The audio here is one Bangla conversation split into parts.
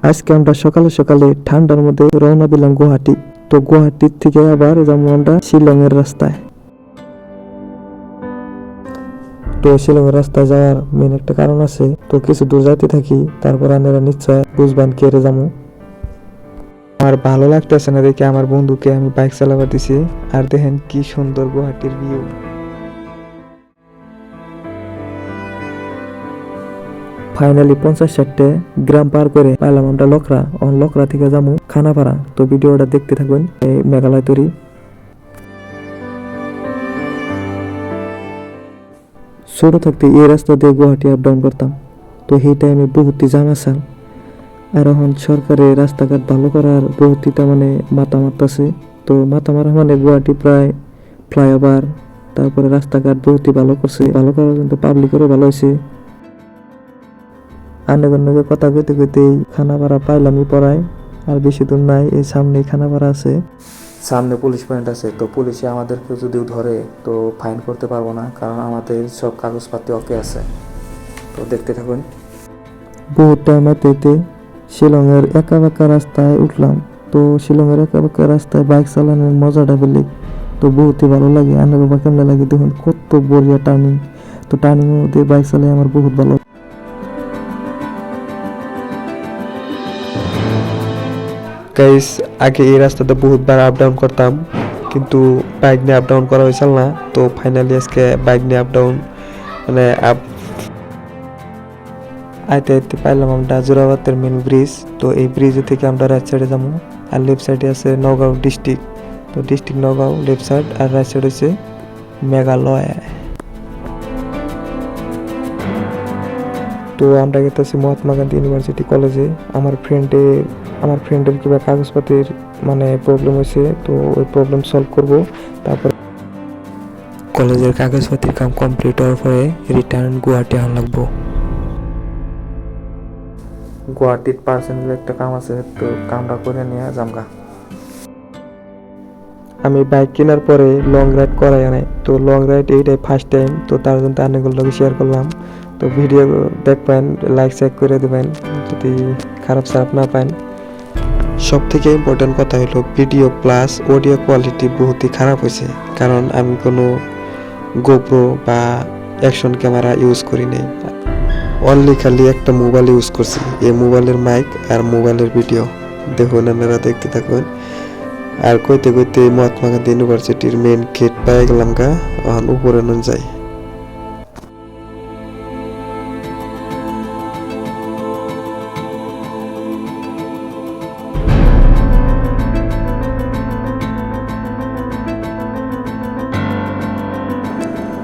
আজকে আমরা সকালে সকালে ঠান্ডার মধ্যে রওনা দিলাম গুয়াহাটি। তো গুয়াহাটির থেকে আবার যাবো আমরা শিলংয়ের রাস্তায়। তো শিলংয়ের রাস্তায় যাওয়ার মেন একটা কারণ আছে, তো কিছু দূর যাইতে থাকি, তারপর আপনারা নিশ্চয় বুঝবেন কেড়ে যাবো। আমার ভালো লাগতেছে না দেখে আমার বন্ধুকে আমি বাইক চালাবার দিছি। আর দেখেন কি সুন্দর গুয়াহাটির ভিউ। ফাইনালি 50-60 গ্রাম পার করে পাইলাম আমরা লকরা। লকরা থেকে যাবো খানাপাড়া। তো ভিডিওটা দেখতে থাকবেন। এই মেঘালয় তৈরি। ছোট থাকতে এই রাস্তা দিয়ে গুয়াহাটি আপ ডাউন করতাম। তো সেই টাইমে বহুতই জাম আছে। আর এখন সরকারের রাস্তাঘাট ভালো করার বহুতই মানে মাথা মারতেছে। তো মাথা মারা মানে গুয়াহাটি প্রায় ফ্লাইওভার, তারপরে রাস্তাঘাট বহুতই ভালো করছে। ভালো করার কিন্তু পাবলিকেরও ভালো হয়েছে। আন্নাগন্নকে কথা কইতে কইতেই খানাপাড়া পাইলামই পড়ায়। আর বেশি দূর নাই, এই সামনেই খানাপাড়া আছে। সামনে পুলিশ পয়েন্ট আছে। তো পুলিশে আমাদেরকে যদি ধরে তো ফাইন করতে পারবো না, কারণ আমাদের সব কাগজপাতি ওকে আছে। তো দেখতে থাকুন। বহুত টাইম আইতে শিলংয়ের একা বাঁকা রাস্তায় উঠলাম। তো শিলংয়ের একা বাঁকা রাস্তায় বাইক চালানোর মজাটা বেলেগ। তো বহুতই ভালো লাগে। আন্নাগো বা কেমন লাগে দেখুন, কত বড়িয়া টার্নিং। তো টার্নিং মধ্যে বাইক চালাই আমার বহুত ভালো। গাইস, আগে এই রাস্তাতে বহুতবার আপ ডাউন করতাম, কিন্তু বাইক নিয়ে আপ ডাউন করা হয়েছিল না। তো ফাইনালি আজকে বাইক নিয়ে আপ ডাউন মানে আইতে আইতে পাইলাম আমরা জোরাবাতের মেন ব্রিজ। তো এই ব্রিজ থেকে আমরা রাইট সাইডে যাবো। আর লেফট সাইডে আছে নগাঁও ডিস্ট্রিক্ট। তো ডিস্ট্রিক্ট নগাঁও লেফট সাইড, আর রাইট সাইড হচ্ছে মেঘালয়। তো আমরা গেতেছি মহাত্মা গান্ধী ইউনিভার্সিটি কলেজে। আমার ফ্রেন্ডের কিবা কাগজপাতির মানে প্রবলেম হয়েছে। তো ওই প্রবলেম সলভ করব। তারপর কলেজের কাগজপাতির কাম কমপ্লিট হওয়ার পরে রিটার্ন গুয়াহাটি আন লাগবো। গুয়াহাটির পার্সোনাল একটা কাম আছে, তো কামটা করে নিয়ে জামগা। আমি বাইক কেনার পরে লং রাইড করাই নাই। তো লং রাইড এইটাই ফার্স্ট টাইম। তো তার জন্য অনেকগুলো শেয়ার করলাম। তো ভিডিও দেখবেন, লাইক শেয়ার করে দেবেন যদি খারাপ সারাপ না পান। সব থেকে ইম্পর্টেন্ট কথা হলো ভিডিও প্লাস অডিও কোয়ালিটি বহুতই খারাপ হয়েছে, কারণ আমি কোনো গোপ্রো বা অ্যাকশন ক্যামেরা ইউজ করি নাই। অনলি খালি একটা মোবাইল ইউজ করছি। এই মোবাইলের মাইক আর মোবাইলের ভিডিও দেখুন, আপনারা দেখতে থাকুন। আর কইতে কইতে মহাত্মা গান্ধী ইউনিভার্সিটির মেন গেট পেয়ে গেলাম গা। এখন উপরে নুন যাই।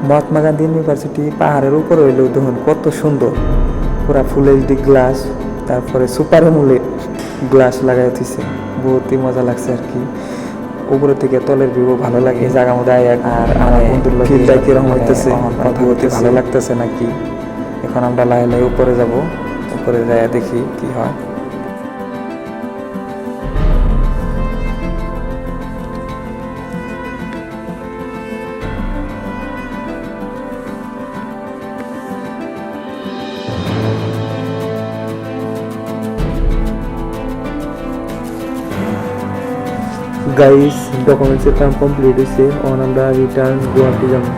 মহাত্মা গান্ধী ইউনিভার্সিটি পাহাড়ের উপরে হইলেও দেখুন কত সুন্দর, পুরা ফুল এইচডি গ্লাস, তারপরে সুপার এমোলেড গ্লাস লাগাই উঠেছে। বহুতই মজা লাগছে আর কি। উপরে থেকে তলের ভিউ ভালো লাগে এই জায়গার মধ্যে। আর আমার বন্ধুর লোক কিরকম হইতেছে, কথা বলতে ভালো লাগতেছে নাকি। এখন আমরা লাহে লাহে উপরে যাব। উপরে যাই দেখি কি হয়। গাইস, ডকুমেন্টসের কাম কমপ্লিট হয়েছে। এখন আমরা রিটার্ন গুয়াহাটি যাবো।